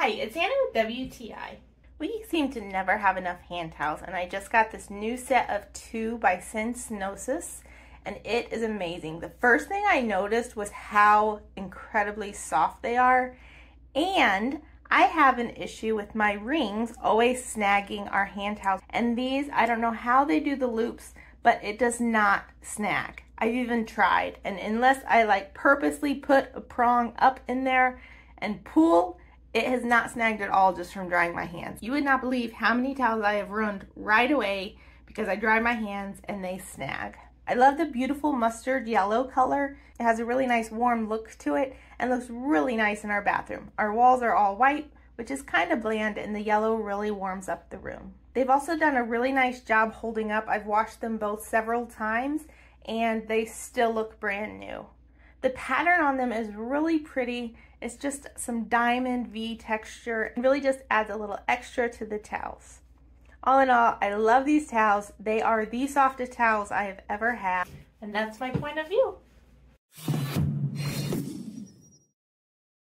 Hi, it's Anna with WTI. We seem to never have enough hand towels, and I just got this new set of 2 by Gnosis, and it is amazing. The first thing I noticed was how incredibly soft they are, and I have an issue with my rings always snagging our hand towels, and these, I don't know how they do the loops, but it does not snag. I've even tried, and unless I purposely put a prong up in there and pull, it has not snagged at all just from drying my hands. You would not believe how many towels I have ruined right away because I dry my hands and they snag. I love the beautiful mustard yellow color. It has a really nice warm look to it and looks really nice in our bathroom. Our walls are all white, which is kind of bland, and the yellow really warms up the room. They've also done a really nice job holding up. I've washed them both several times and they still look brand new. The pattern on them is really pretty. It's just some diamond V texture and really just adds a little extra to the towels. All in all, I love these towels. They are the softest towels I have ever had. And that's my point of view.